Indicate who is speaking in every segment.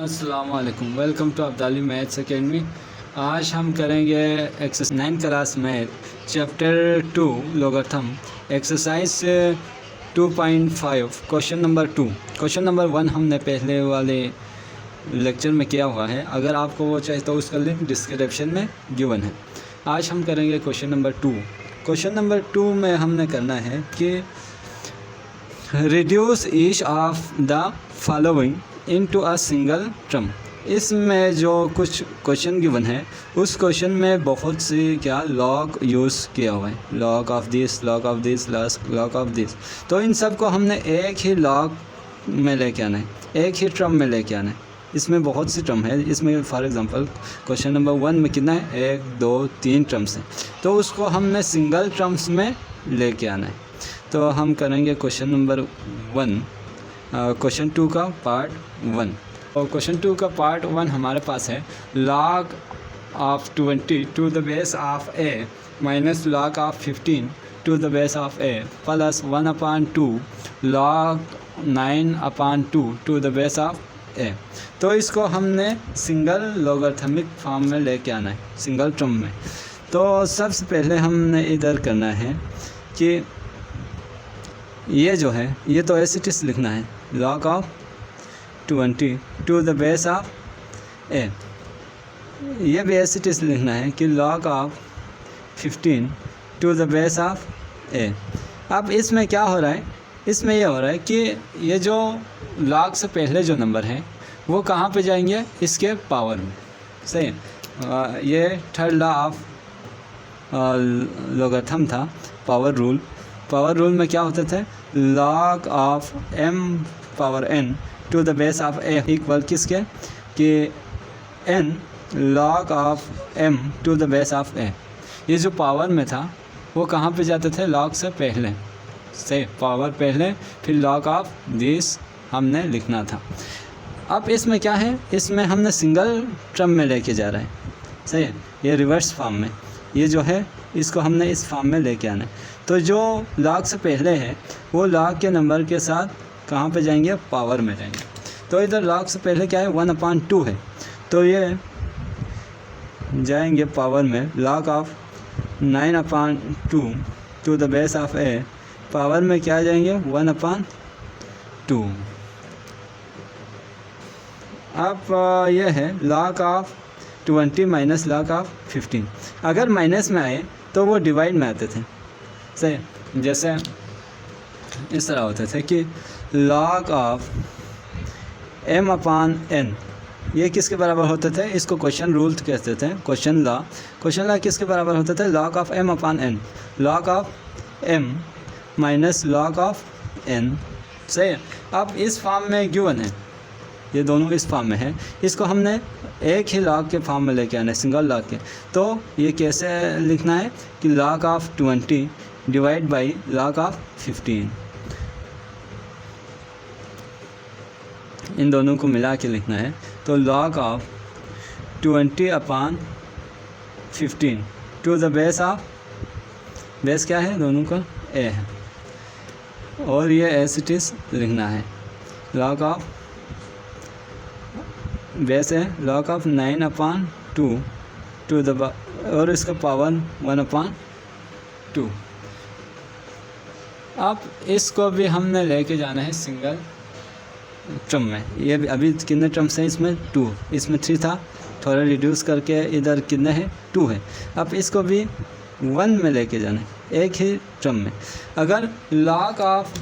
Speaker 1: अस्सलाम वालेकुम, welcome to Abdali maths academy. आज हम करेंगे exercise 9 class math chapter 2 logarithm exercise 2.5 question number 2। Question number 1 हमने पहले वाले लेक्चर में किया हुआ है, अगर आपको वो चाहिए तो उसका लिंक डिस्क्रिप्शन में गिवन है। आज हम करेंगे क्वेश्चन नंबर 2। क्वेश्चन नंबर 2 में हमने करना है कि reduce each of the following into a single term. इसमें जो कुछ क्वेश्चन गिवन है उस क्वेश्चन में बहुत सी लॉग यूज़ किया हुआ है, log of this, log of this, log of this. तो इन सब को हमने एक ही लॉग में लेके आना है, एक ही टर्म में लेके आना है। इसमें बहुत सी टर्म है, इसमें फॉर एग्जांपल क्वेश्चन नंबर 1 में कितना है, 1 2 3 टर्म्स हैं, तो उसको हमने सिंगल टर्म्स में लेके आना है। तो हम करेंगे क्वेश्चन नंबर 1 क्वेश्चन 2 का पार्ट 1। और क्वेश्चन 2 का पार्ट 1 हमारे पास है log of 20 to the base of a minus log of 15 to the base of a plus 1/2 log 9/2 to the base of a। तो इसको हमने सिंगल लॉगरिथमिक फॉर्म में लेके आना है, सिंगल टर्म में। तो सबसे पहले हमने इधर करना है कि ये जो है ये तो एस इट इज़ लिखना है, log of 20 to the base of a। ये भी एस इट इज़ लिखना है कि log of 15 to the base of a। अब इसमें क्या हो रहा है, इसमें ये हो रहा है कि ये जो log से पहले जो नंबर है वो कहाँ पे जाएंगे, इसके पावर में। सही, ये थर्ड लॉ ऑफ लॉगरिथम था, पावर रूल। पावर रूल में क्या होता था, log of m power n to the base of a equal किसके, कि n log of m to the base of a। ये जो पावर में था वो कहाँ पे जाते थे, log से पहले, से पावर पहले, फिर log ऑफ दिस हमने लिखना था। अब इसमें क्या है, इसमें हमने सिंगल टर्म में लेके जा रहे हैं। सही है, ये रिवर्स फॉर्म में, ये जो है इसको हमने इस फॉर्म में लेके आना है। तो जो log से पहले है वो log के नंबर के साथ कहाँ पे जाएंगे, पावर में जाएंगे। तो इधर log से पहले क्या है, 1/2 है, तो ये जाएंगे पावर में, log of 9/2 to the base of a, power में क्या जाएंगे, 1/2। अब ये है log of 20 minus log of 15। अगर माइनस में आए तो वो डिवाइड में आते थे। सही, जैसे इस तरह होते थे कि log ऑफ m/n, ये किसके बराबर होते थे, इसको क्वेश्चन रूल कहते थे, क्वेश्चन लॉ। क्वेश्चन लॉ किसके बराबर होते थे, log of m/n, log of m minus log of n। सही है, अब इस फॉर्म में गिवन है, ये दोनों इस फॉर्म में है, इसको हमने एक ही log के फॉर्म में लेके आना है, सिंगल log के। तो ये कैसे लिखना है कि log of 20 divide by log of 15, इन दोनों को मिला के लिखना है। तो log of 20/15 to the base of, base क्या है, दोनों का a है, और ये एस इट इज़ लिखना है, log ऑफ बेस है log ऑफ 9/2 टू द, और इसका पावर 1/2। अब इसको भी हमने लेके जाना है सिंगल टर्म में। ये अभी कितने टर्म्स हैं इसमें, 2, इसमें 3 था, थोड़ा रिड्यूस करके इधर कितने हैं, 2 है। अब इसको भी 1 में लेके जाना है, एक ही टर्म में। अगर log ऑफ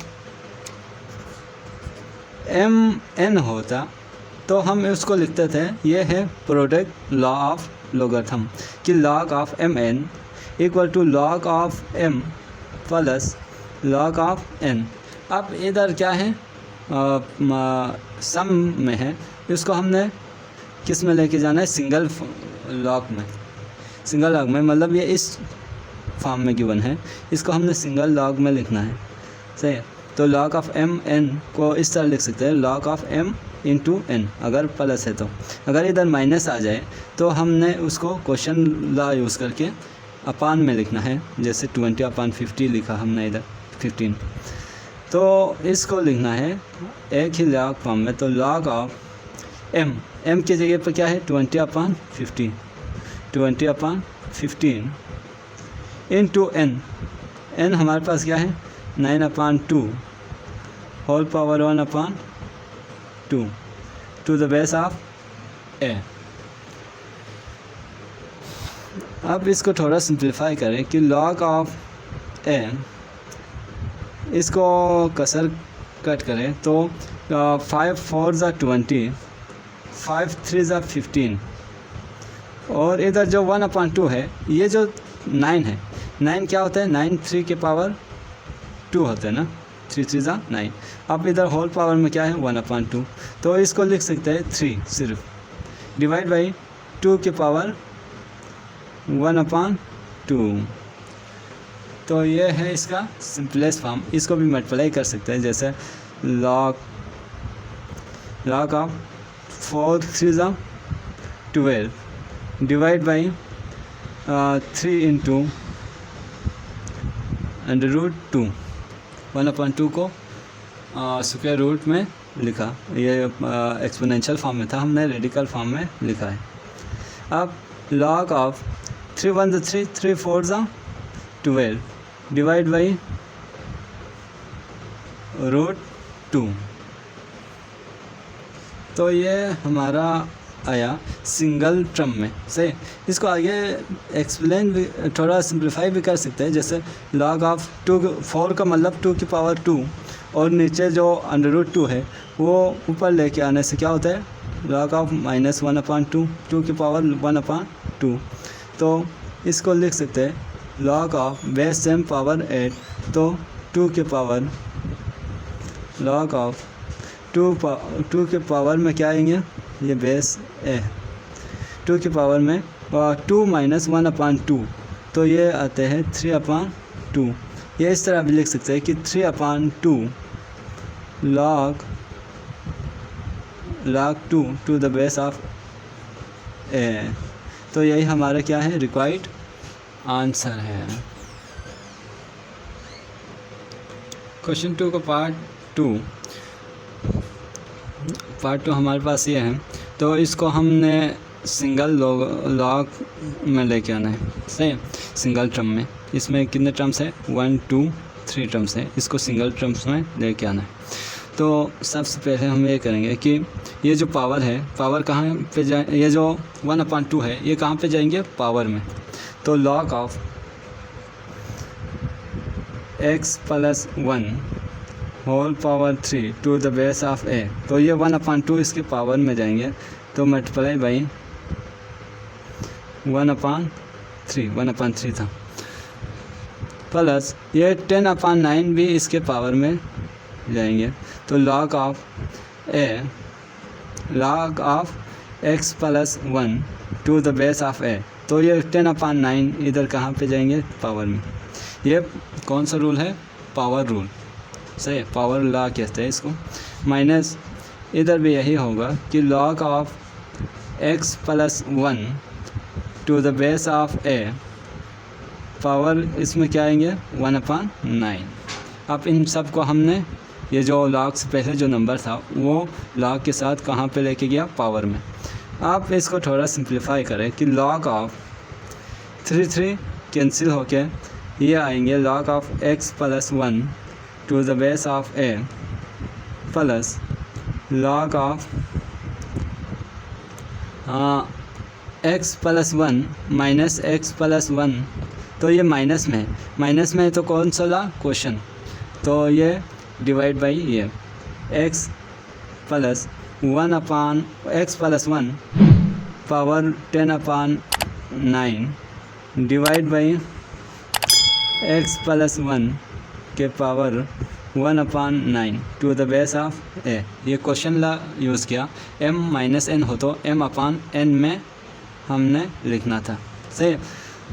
Speaker 1: m/n होता तो हम उसको लिखते थे, ये है प्रोडक्ट लॉ ऑफ लॉगरिथम, कि log of mn equal to log of m plus log of n। अब इधर क्या है, सम में है, इसको हमने किस में लेके जाना है, सिंगल log में। सिंगल log में मतलब ये इस फॉर्म में गिवन है, इसको हमने सिंगल log में लिखना है। सही है, तो log ऑफ mn को इस तरह लिख सकते हैं, log of m into n, अगर प्लस है तो। अगर इधर माइनस आ जाए तो हमने उसको क्वेश्चन लॉ यूज़ करके अपान में लिखना है, जैसे 20/50 लिखा हमने इधर 15। तो इसको लिखना है एक ही log फॉर्म में। तो log ऑफ m की जगह पर क्या है 20/15, 20/15 इंटू n हमारे पास क्या है 9/2 whole power 1/2 to the base of a। अब इसको थोड़ा सिंप्लीफाई करें कि log ऑफ a, इसको कसर कट करें तो 5 4 ज़ा 20, 5 3 ज़ा 15 और इधर जो 1/2 है, ये जो 9 है, 9 क्या होता है 9 3 के पावर 2 होता है ना, 3 3 ज़ा 9। अब इधर होल पावर में क्या है 1/2, तो इसको लिख सकते हैं 3 सिर्फ डिवाइड बाई 2 के पावर 1/2। तो ये है इसका सिंपलेस्ट फॉर्म। इसको भी मल्टीप्लाई कर सकते हैं, जैसे log ऑफ 4 3 ज़ा 12 डिवाइड बाई 3 इंटू √2, 1/2 को स्क्वायर रूट में लिखा। ये एक्सपोनेंशियल फॉर्म में था, हमने रेडिकल फॉर्म में लिखा है। अब log ऑफ 3 1 ज़ा 3, 3 4 ज़ा 12 डिवाइड बाई √2। तो ये हमारा आया सिंगल टर्म में। सही, इसको आगे एक्सप्लेन भी थोड़ा सिंप्लीफाई भी कर सकते हैं, जैसे log ऑफ 4 का मतलब 2 की पावर 2 और नीचे जो √2 है वो ऊपर लेके आने से क्या होता है log ऑफ -1/2, 2 की पावर 1/2। तो इसको लिख सकते हैं log of base same power 8, तो 2 के पावर log ऑफ 2 के पावर में क्या आएंगे, ये बेस है 2 के पावर में 2 - 1/2, तो ये आते हैं 3/2। ये इस तरह भी लिख सकते हैं कि 3/2 log 2 to the base of a। तो यही हमारा क्या है रिक्वायर्ड आंसर है। क्वेश्चन 2 का पार्ट 2 हमारे पास ये है, तो इसको हमने सिंगल लॉग में लेके आना है। सही, सिंगल टर्म में इसमें कितने टर्म्स है 1 2 3 टर्म्स है, इसको सिंगल टर्म्स में लेके आना है। तो सबसे पहले हम ये करेंगे कि ये जो पावर है, पावर कहाँ पे जाए, ये जो 1/2 है ये कहाँ पे जाएंगे पावर में। तो log of x + 1 whole power 3 to the base of a, तो ये 1/2 इसके पावर में जाएंगे, तो मल्टीप्लाई बाई 1/3 था, प्लस ये 10/9 भी इसके पावर में जाएंगे। तो log of x + 1 to the base of a, तो ये 10/9 इधर कहाँ पे जाएंगे पावर में। ये कौन सा रूल है पावर रूल, सही, पावर लॉ कहते हैं इसको। माइनस इधर भी यही होगा कि log of x + 1 to the base of a, power इसमें क्या आएंगे 1/9। अब इन सब को हमने ये जो log से पहले जो नंबर था वो log के साथ कहाँ पे लेके गया पावर में। आप इसको थोड़ा सिंप्लीफाई करें कि log ऑफ 3 कैंसिल होके ये आएंगे log of x + 1 to the base of a plus log of x + 1 minus x + 1, तो ये माइनस में है तो कौन सा ला क्वेश्चन, तो ये डिवाइड बाई ये x + 1 power 10/9 divide by x + 1 के power 1/9 to the base of a। ये क्वेश्चन ला यूज़ किया, m - n हो तो m/n में हमने लिखना था। सही,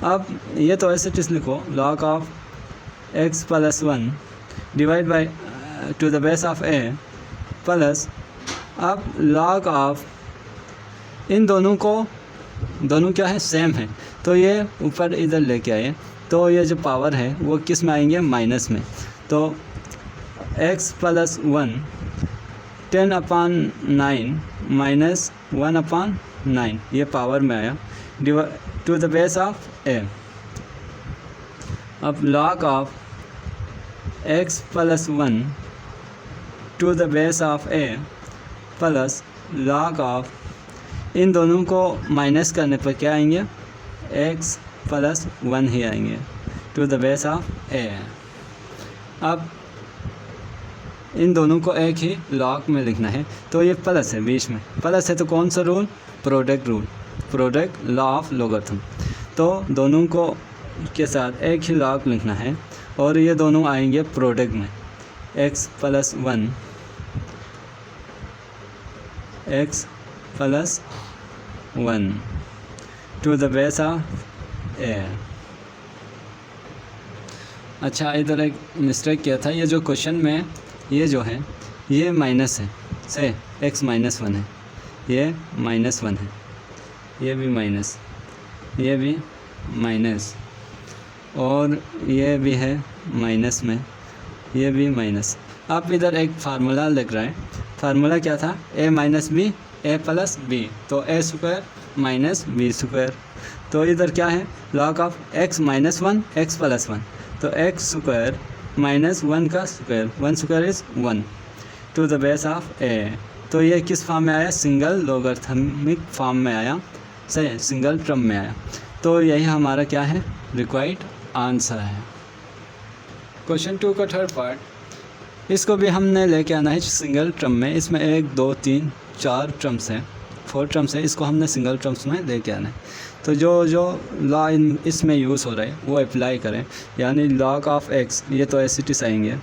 Speaker 1: अब ये तो ऐसे चीज़ लिखो log of x + 1 divide by two the base of a plus अब log ऑफ इन दोनों क्या है सेम है, तो ये ऊपर इधर लेके आए, तो ये जो पावर है वो किस में आएंगे माइनस में। तो x + 1 10/9 माइनस 1/9, ये पावर में आया, to the base of a. अब log of x plus 1 to the base of a plus log of, इन दोनों को माइनस करने पर क्या आएंगे, x प्लस 1 ही आएंगे to the base of a. अब इन दोनों को एक ही लॉग में लिखना है, तो ये प्लस है, बीच में प्लस है, तो कौन सा rule, product rule, product law of logarithm. तो दोनों को के साथ एक ही लॉग लिखना है और ये दोनों आएंगे प्रोडक्ट में, x plus 1 x plus 1 to the base of a. अच्छा, इधर एक मिस्टेक किया था, ये जो क्वेश्चन में ये जो है ये माइनस है, से x माइनस 1 है, ये माइनस 1 है, ये भी माइनस, ये भी माइनस, और ये भी है माइनस में, ये भी माइनस। आप इधर एक फार्मूला लिख रहा है, फार्मूला क्या था, a minus b a plus b, तो a square minus b square. तो इधर क्या है, log of x minus 1 x plus 1, तो x स्क्वायर माइनस 1 का square, 1 square is 1 to the base of a. तो ये किस फॉर्म में आया, सिंगल लोगरिथमिक फॉर्म में आया, सही, सिंगल टर्म में आया। तो यही हमारा क्या है, रिक्वायर्ड आंसर है। क्वेश्चन 2 का थर्ड पार्ट, इसको भी हमने लेके आना है सिंगल टर्म में। इसमें 1 2 3 4 टर्म्स हैं, 4 टर्म्स है, इसको हमने सिंगल टर्म्स में लेके आना है। तो जो लॉ इसमें यूज़ हो रहा है वो अप्लाई करें, यानी log ऑफ x, ये तो एस इट आएंगे,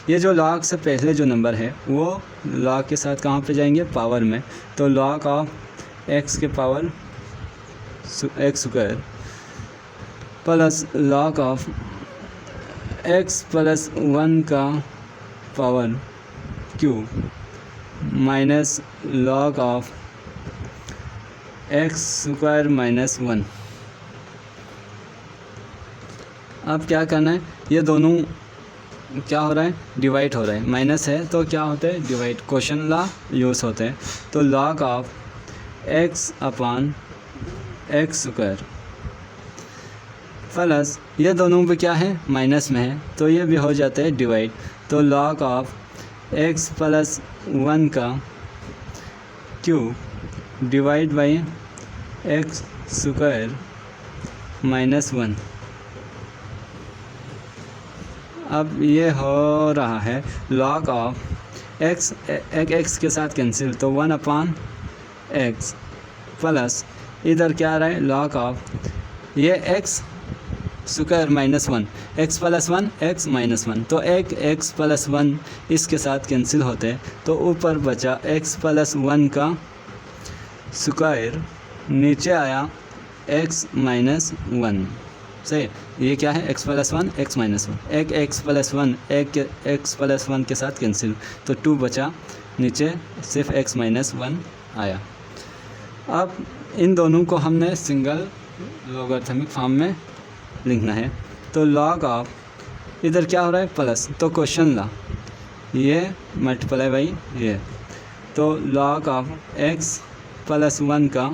Speaker 1: ये जो log से पहले जो नंबर है वो log के साथ कहाँ पे जाएंगे, पावर में। तो log ऑफ x के power x square plus log of x plus 1 का power q minus log of x square minus 1। अब क्या करना है, ये दोनों क्या हो रहा है, डिवाइड हो रहा है, माइनस है तो क्या होता है, डिवाइड, क्वेश्चन लॉ यूज़ होते हैं। तो log of x upon x square plus, ये दोनों पे क्या है, माइनस में है, तो ये भी हो जाता है डिवाइड। तो log ऑफ x प्लस 1 का cube divide by x square minus 1। अब ये हो रहा है log ऑफ x, एक x के साथ कैंसिल, तो 1 अपान x प्लस, इधर क्या आ रहा है, log ऑफ ये x square minus 1, x plus 1 x minus 1, तो एक x प्लस 1 इसके साथ कैंसिल होते हैं, तो ऊपर बचा x प्लस 1 का स्क्वायर, नीचे आया x माइनस 1, सही, ये क्या है, x प्लस 1 x माइनस 1, एक x प्लस 1 एक x प्लस 1 के साथ कैंसिल, तो 2 बचा, नीचे सिर्फ x माइनस 1 आया। अब इन दोनों को हमने सिंगल लोगरिथमिक फॉर्म में लिखना है। तो log ऑफ, इधर क्या हो रहा है, प्लस, तो क्वेश्चन ला, ये मल्टीप्लाई बाई ये, तो log ऑफ x प्लस 1 का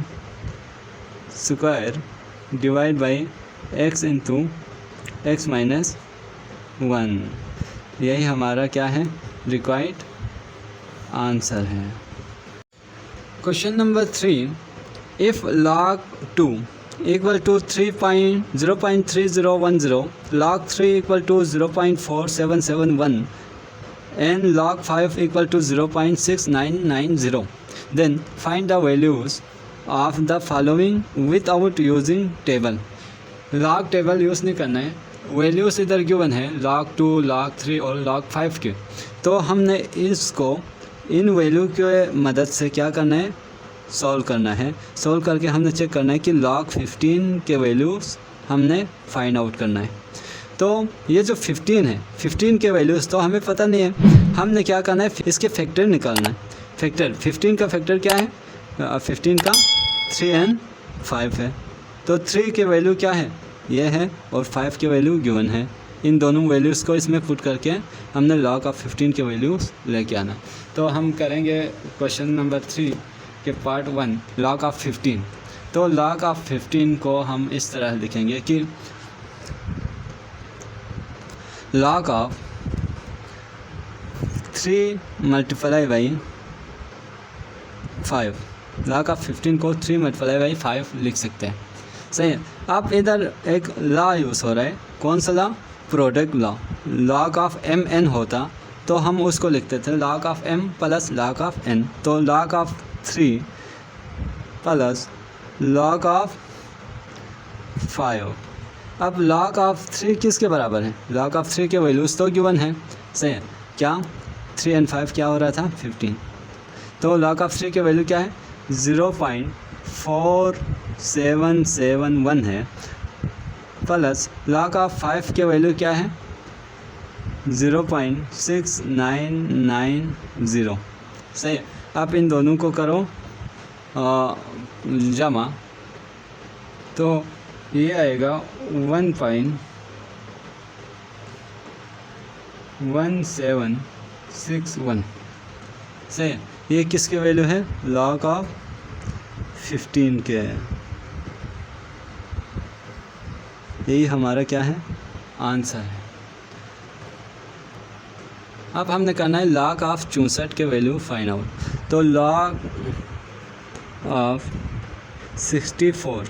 Speaker 1: square divide by x into x minus 1, यही हमारा क्या है, रिक्वायर्ड आंसर है। Question number 3, if log 2 equal to 0.3010, log 3 equal to 0.4771 and log 5 equal to 0.6990, then find the values of the following without using table। log table use नहीं करना है, values इधर given है log 2, log 3 और log 5 के, तो हमने इसको इन वैल्यू के मदद से क्या करना है, सॉल्व करना है। सॉल्व करके हमने चेक करना है कि log 15 के वैल्यूज़ हमने फाइंड आउट करना है। तो ये जो 15 है, 15 के वैल्यूज़ तो हमें पता नहीं है, हमने क्या करना है, इसके फैक्टर निकालना है। फैक्टर 15 का फैक्टर क्या है, 15 का 3 and 5 है, तो 3 के वैल्यू क्या है, ये है, और 5 के वैल्यू गिवन है, इन दोनों वैल्यूज़ को इसमें पुट करके हमने log ऑफ 15 के वैल्यूज़ लेके आना। तो हम करेंगे क्वेश्चन नंबर 3 के पार्ट 1 log ऑफ 15। तो log ऑफ 15 को हम इस तरह लिखेंगे कि log of 3 multiply by 5, log of 15 को 3 मल्टीप्लाई बाई 5 लिख सकते हैं। सही है। अब इधर एक लॉ यूज़ हो रहा है, कौन सा law? Product law. log of M N होता तो हम उसको लिखते थे log of m plus log of n। तो log of 3 plus log of 5। अब log ऑफ 3 किसके बराबर है? log ऑफ 3 के वैल्यूज़ तो गिवन है। सही है। क्या 3 and 5 क्या हो रहा था? 15। तो log ऑफ 3 के वैल्यू क्या है? 0.4771 है, प्लस log ऑफ 5 के वैल्यू क्या है? 0.6990। सही है। आप इन दोनों को करो जमा, तो ये आएगा 1.1761। सही है। ये किसके वैल्यू है? log ऑफ 15 के है। यही हमारा क्या है? आंसर है। अब हमने करना है log ऑफ 64 के वैल्यू फाइंड आउट। तो log ऑफ 64,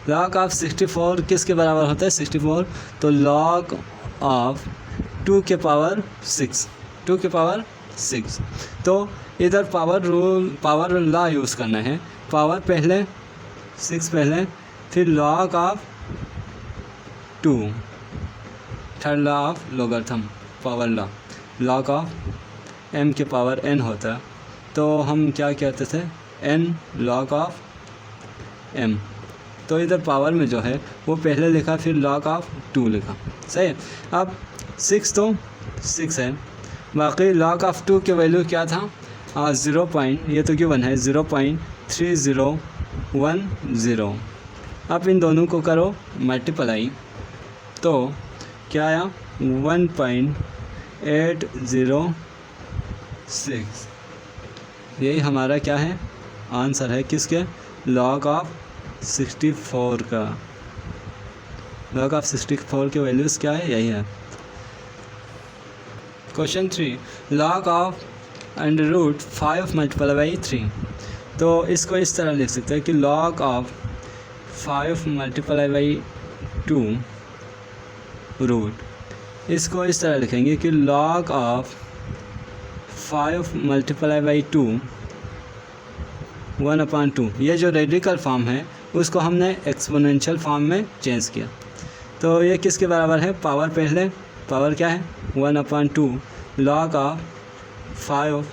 Speaker 1: log ऑफ 64 किसके बराबर होता है? 64। तो log ऑफ 2 के पावर 6, 2 के पावर 6। तो इधर पावर लॉ यूज़ करना है। पावर पहले 6 पहले, फिर log of 2, third law of logarithm power law. log of m के पावर n होता तो हम क्या कहते थे? n log of m। तो इधर पावर में जो है वो पहले लिखा, फिर log ऑफ 2 लिखा। सही है। अब 6 तो 6 है, बाकी log ऑफ 2 के वैल्यू क्या था? 0. ये तो गिवन है 0.3010। अब इन दोनों को करो मल्टीप्लाई, तो क्या आया? 1.806। यही हमारा क्या है? आंसर है किसके? log ऑफ 64 का। log ऑफ 64 के वैल्यूज़ क्या है? यही है। Question 3 log of √5 multiply by 3। तो इसको इस तरह लिख सकते हैं कि log of 5 multiply by 2 root, इसको इस तरह लिखेंगे कि log ऑफ 5 मल्टीप्लाई बाई 2 1/2। ये जो रेडिकल फॉर्म है उसको हमने एक्सपोनेंशियल फॉर्म में चेंज किया। तो ये किसके बराबर है? पावर पहले, पावर क्या है? 1/2 log ऑफ 5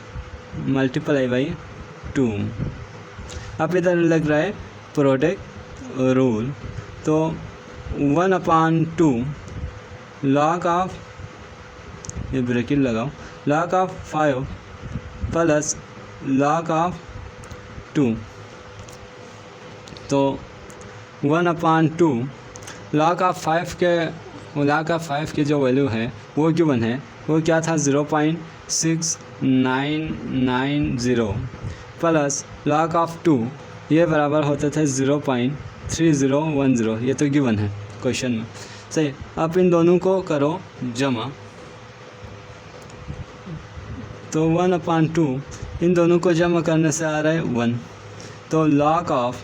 Speaker 1: मल्टीप्लाई बाई 2। अब इधर लग रहा है प्रोडक्ट रूल, तो 1/2 log ऑफ, ये ब्रैकेट लगाओ, log of 5 plus log of 2। तो 1/2 log ऑफ 5 के जो वैल्यू है वो गिवन है, वो क्या था? 0.6990 प्लस log ऑफ 2, ये बराबर होता था 0.3010। ये तो गिवन है क्वेश्चन में। सही। अब इन दोनों को करो जमा, तो 1/2 इन दोनों को जमा करने से आ रहा है 1। तो log of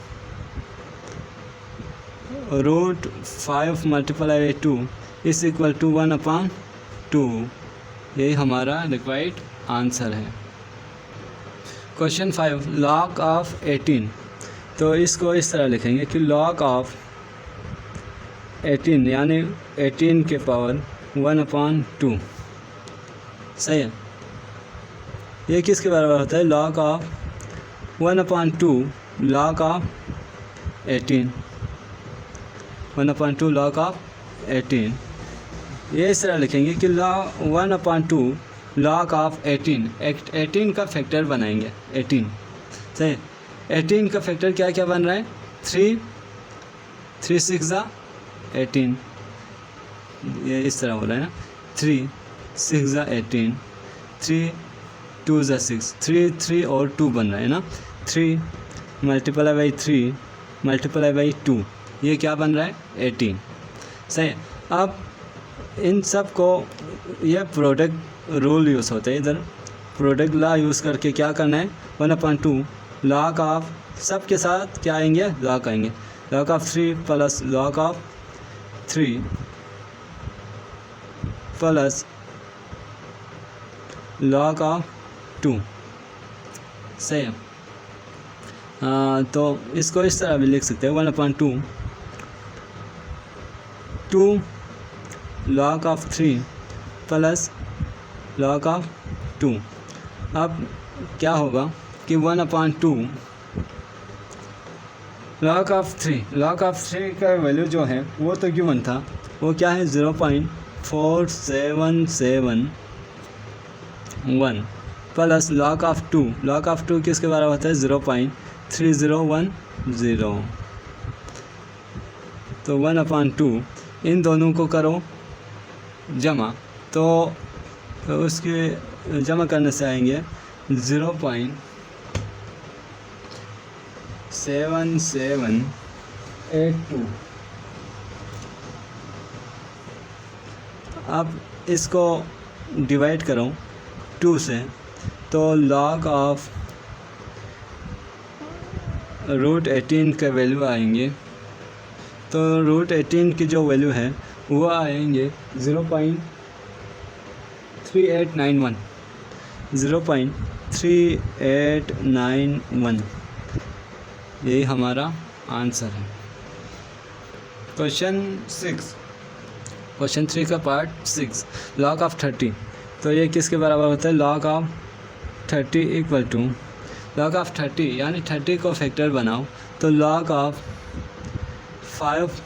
Speaker 1: √5 multiply by 2 is equal to 1/2। यही हमारा रिक्वायर्ड आंसर है। Question 5 log of 18। तो इसको इस तरह लिखेंगे कि log ऑफ 18 यानी 18 के पावर 1/2। सही है। ये किसके बराबर होता है? log of 1/2 log of 18, 1/2 log of 18। ये इस तरह लिखेंगे कि 1/2 log ऑफ 18 का फैक्टर बनाएंगे 18। सही। 18 का फैक्टर क्या क्या बन रहा है? 3 6 18। ये इस तरह हो रहा है ना, 3 6 ज़ा 18, 3 2 ज़ा 6, 3 और 2 बन रहा है ना, 3 मल्टीप्लाई बाई 3 मल्टीप्लाई बाई 2, ये क्या बन रहा है 18। सही है। अब इन सब को ये प्रोडक्ट रूल यूज़ होता है, इधर प्रोडक्ट लॉ यूज़ करके क्या करना है, 1/2 लॉग ऑफ, सब के साथ क्या आएंगे, लॉग आएंगे, log of 3 plus log of 3 plus log of 2। सही है। तो इसको इस तरह भी लिख सकते हैं, 1/2 2 log of 3 plus log of 2। अब क्या होगा कि 1/2 log of 3 का वैल्यू जो है वो तो गिवन था, वो क्या है 0.4771 प्लस log of 2 किसके बराबर होता है 0.3010। तो 1/2 इन दोनों को करो जमा, तो उसके जमा करने से आएंगे 0.7782। अब इसको डिवाइड करो 2 से, तो log ऑफ √18 का वैल्यू आएंगे, तो √18 की जो वैल्यू है वो आएंगे 0.3891, 0.3891। यही हमारा आंसर है। क्वेश्चन 3 का पार्ट 6, log ऑफ 30, तो ये किसके बराबर होता है, log of 30 equal to log of 30 यानी 30 को फैक्टर बनाओ, तो log ऑफ 5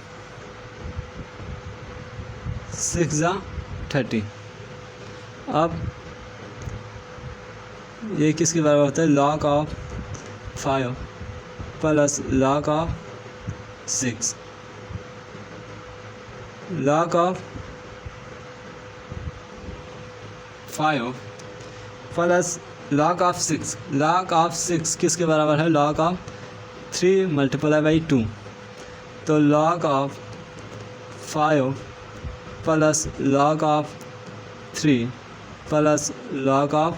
Speaker 1: 6 ज़ा 30। अब ये किसके बराबर होता है, log of 5 plus log of 6, log of 5 plus log of 6, log of 6 किसके बराबर है, log ऑफ 3 मल्टीप्लाई बाई 2, तो log of 5 plus log of 3 plus log of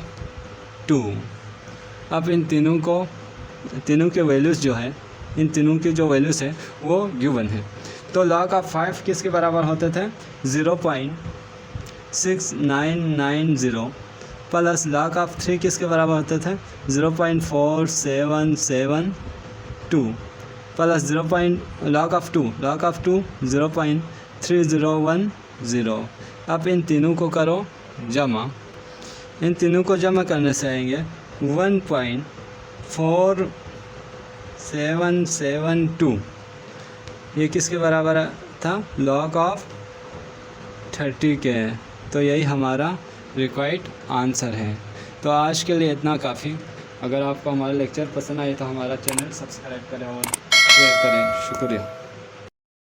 Speaker 1: 2। अब इन तीनों के वैल्यूज़ जो है, इन तीनों की जो वैल्यूज़ है वो गिवन है। तो log ऑफ 5 किसके बराबर होते थे 0.6990 प्लस log ऑफ 3 किसके बराबर होते थे 0.4772 प्लस log ऑफ 2 0.3010। अब इन तीनों को करो जमा, इन तीनों को जमा करने से आएंगे 1.4772। ये किसके बराबर था, log ऑफ 30 के, तो यही हमारा रिक्वायर्ड आंसर है। तो आज के लिए इतना काफ़ी। अगर आपको हमारा लेक्चर पसंद आए तो हमारा चैनल सब्सक्राइब करें और शेयर करें। शुक्रिया।